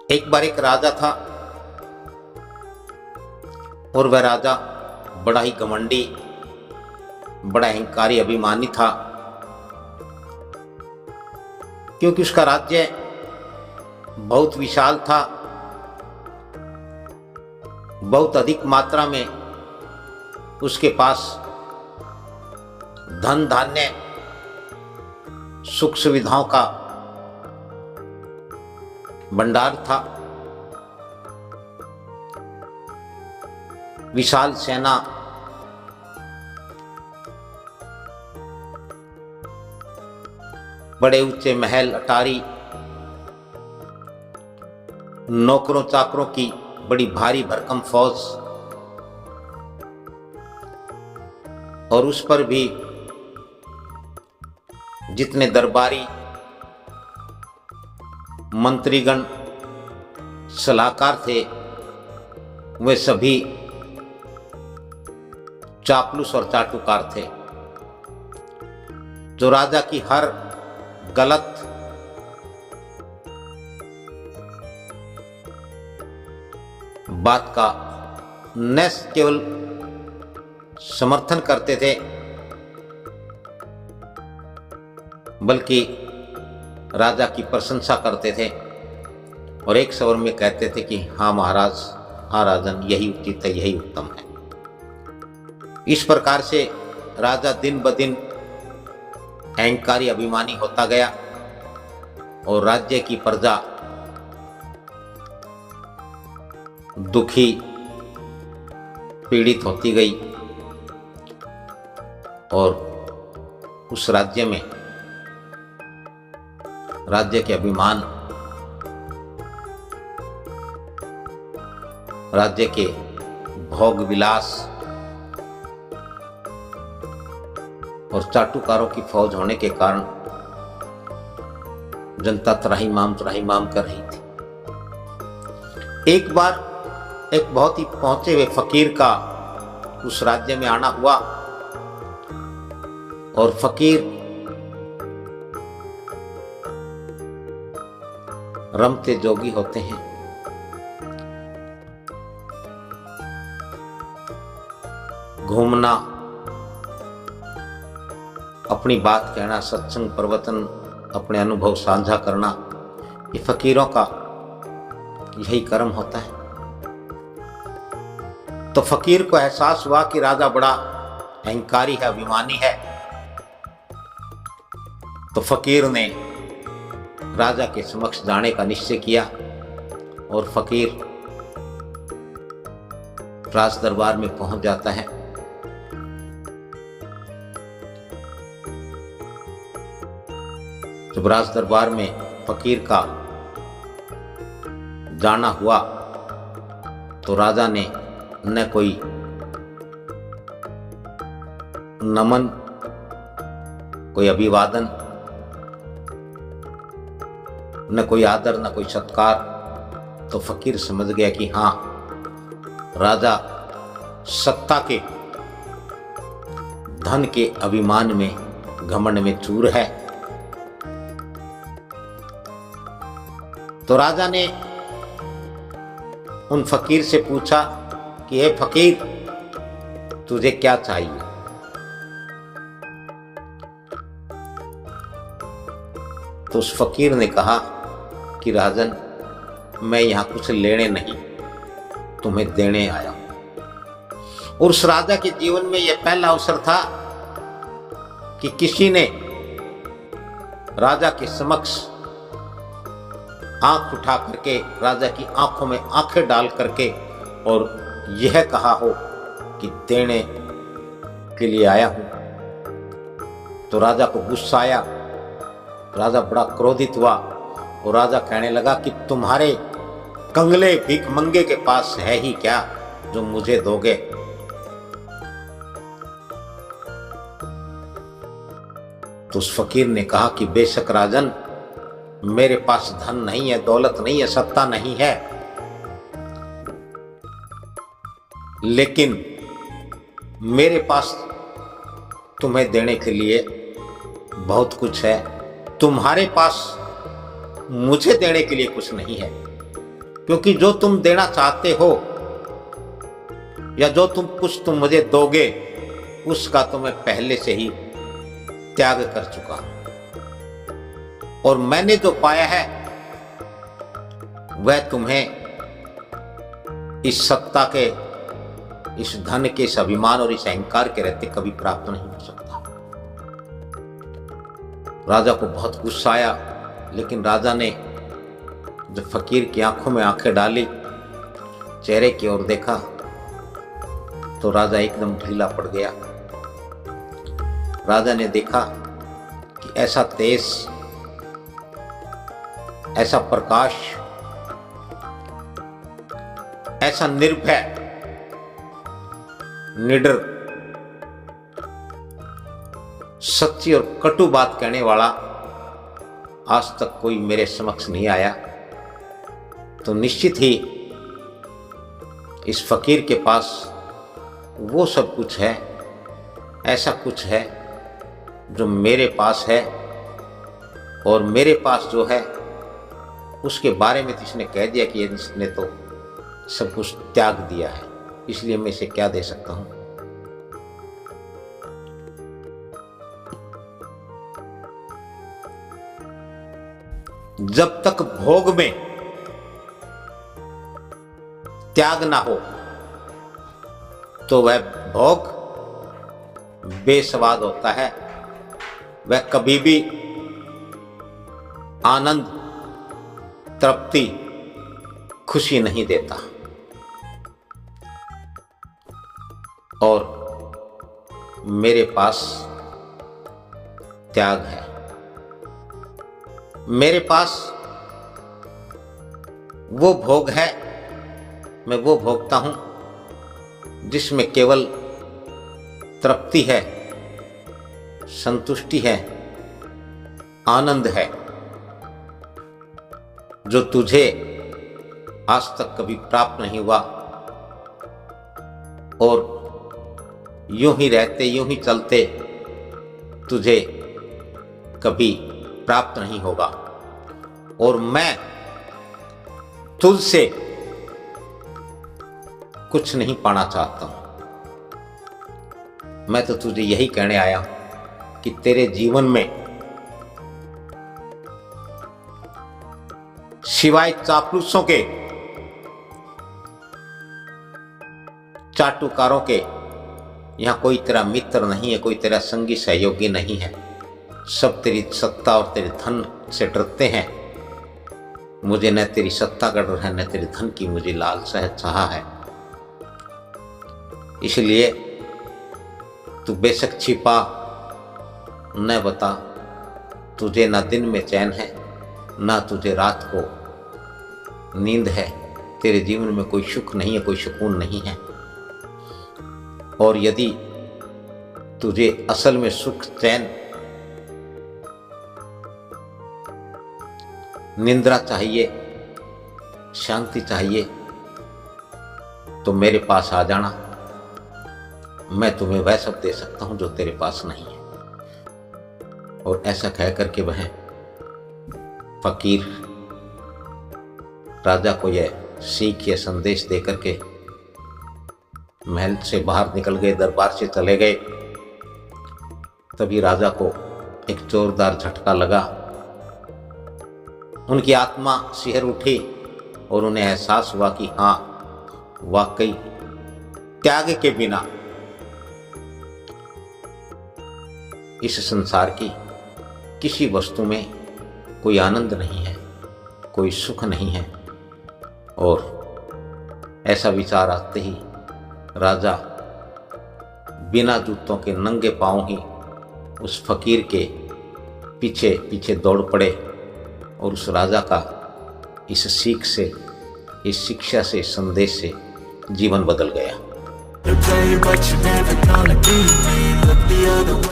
एक बार एक राजा था और वह राजा बड़ा ही घमंडी, बड़ा अहंकारी, अभिमानी था, क्योंकि उसका राज्य बहुत विशाल था। बहुत अधिक मात्रा में उसके पास धन धान्य, सुख सुविधाओं का भंडार था। विशाल सेना, बड़े ऊंचे महल अटारी, नौकरों चाकरों की बड़ी भारी भरकम फौज, और उस पर भी जितने दरबारी, मंत्रीगण, सलाहकार थे, वे सभी चापलूस और चाटुकार थे, जो राजा की हर गलत बात का न केवल समर्थन करते थे, बल्कि राजा की प्रशंसा करते थे और एक स्वर में कहते थे कि हाँ महाराज, हाँ राजन, यही उचित है, यही उत्तम है। इस प्रकार से राजा दिन ब दिन अहंकारी, अभिमानी होता गया और राज्य की प्रजा दुखी, पीड़ित होती गई और उस राज्य में राज्य के अभिमान, राज्य के भोग विलास और चाटुकारों की फौज होने के कारण जनता त्राहिमाम कर रही थी। एक बार एक बहुत ही पहुंचे हुए फकीर का उस राज्य में आना हुआ और फकीर रमते जोगी होते हैं। घूमना, अपनी बात कहना, सत्संग प्रवचन, अपने अनुभव साझा करना, ये फकीरों का यही कर्म होता है। तो फकीर को एहसास हुआ कि राजा बड़ा अहंकारी है, अभिमानी है। तो फकीर ने राजा के समक्ष जाने का निश्चय किया और फकीर राज दरबार में पहुंच जाता है। जब राज दरबार में फकीर का जाना हुआ तो राजा ने न कोई नमन, कोई अभिवादन, न कोई आदर, न कोई सत्कार। तो फकीर समझ गया कि हाँ, राजा सत्ता के, धन के अभिमान में, घमंड में चूर है। तो राजा ने उन फकीर से पूछा कि हे फकीर, तुझे क्या चाहिए? तो उस फकीर ने कहा कि राजन, मैं यहां कुछ लेने नहीं, तुम्हें देने आया हूं। और उस राजा के जीवन में यह पहला अवसर था कि किसी ने राजा के समक्ष आंख उठा करके, राजा की आंखों में आंखें डाल करके और यह कहा हो कि देने के लिए आया हूं। तो राजा को गुस्सा आया, राजा बड़ा क्रोधित हुआ और राजा कहने लगा कि तुम्हारे कंगले भीख मंगे के पास है ही क्या जो मुझे दोगे? तो उस फकीर ने कहा कि बेशक राजन, मेरे पास धन नहीं है, दौलत नहीं है, सत्ता नहीं है, लेकिन मेरे पास तुम्हें देने के लिए बहुत कुछ है। तुम्हारे पास मुझे देने के लिए कुछ नहीं है। क्योंकि जो तुम देना चाहते हो या जो तुम मुझे दोगे उसका तो मैं पहले से ही त्याग कर चुका हूं। और मैंने जो पाया है वह तुम्हें इस सत्ता के, इस धन के, इस अभिमान और इस अहंकार के रहते कभी प्राप्त नहीं हो सकता। राजा को बहुत गुस्सा आया, लेकिन राजा ने जब फकीर की आंखों में आंखें डाली, चेहरे की ओर देखा, तो राजा एकदम ढीला पड़ गया। राजा ने देखा कि ऐसा तेज, ऐसा प्रकाश, ऐसा निर्भय, निडर, सच्ची और कटु बात कहने वाला आज तक कोई मेरे समक्ष नहीं आया। तो निश्चित ही इस फकीर के पास वो सब कुछ है, ऐसा कुछ है जो मेरे पास है, और मेरे पास जो है उसके बारे में तो इसने कह दिया कि इसने तो सब कुछ त्याग दिया है, इसलिए मैं इसे क्या दे सकता हूं। जब तक भोग में त्याग ना हो तो वह भोग बेस्वाद होता है, वह कभी भी आनंद, तृप्ति, खुशी नहीं देता। और मेरे पास त्याग है, मेरे पास वो भोग है, मैं वो भोगता हूं जिसमें केवल तृप्ति है, संतुष्टि है, आनंद है, जो तुझे आज तक कभी प्राप्त नहीं हुआ और यूं ही रहते, यूं ही चलते तुझे कभी प्राप्त नहीं होगा। और मैं तुझसे कुछ नहीं पाना चाहता हूं। मैं तो तुझे यही कहने आया कि तेरे जीवन में सिवाय चापलूसों के, चाटुकारों के, यहां कोई तेरा मित्र नहीं है, कोई तेरा संगी सहयोगी नहीं है। सब तेरी सत्ता और तेरे धन से डरते हैं। मुझे न तेरी सत्ता का डर है, न तेरे धन की मुझे लालसा है, चाह है। इसलिए तू बेशक छिपा न बता, तुझे ना दिन में चैन है, ना तुझे रात को नींद है। तेरे जीवन में कोई सुख नहीं है, कोई सुकून नहीं है। और यदि तुझे असल में सुख, चैन, निंद्रा चाहिए, शांति चाहिए, तो मेरे पास आ जाना। मैं तुम्हें वह सब दे सकता हूं जो तेरे पास नहीं है। और ऐसा कह करके वह फकीर राजा को यह सीख, यह संदेश दे करके महल से बाहर निकल गए, दरबार से चले गए। तभी राजा को एक जोरदार झटका लगा। उनकी आत्मा सिहर उठी और उन्हें एहसास हुआ कि हाँ, वाकई त्याग के बिना इस संसार की किसी वस्तु में कोई आनंद नहीं है, कोई सुख नहीं है। और ऐसा विचार आते ही राजा बिना जूतों के नंगे पांव ही उस फकीर के पीछे पीछे दौड़ पड़े। और उस राजा का इस सीख से, इस शिक्षा से, इस संदेश से जीवन बदल गया।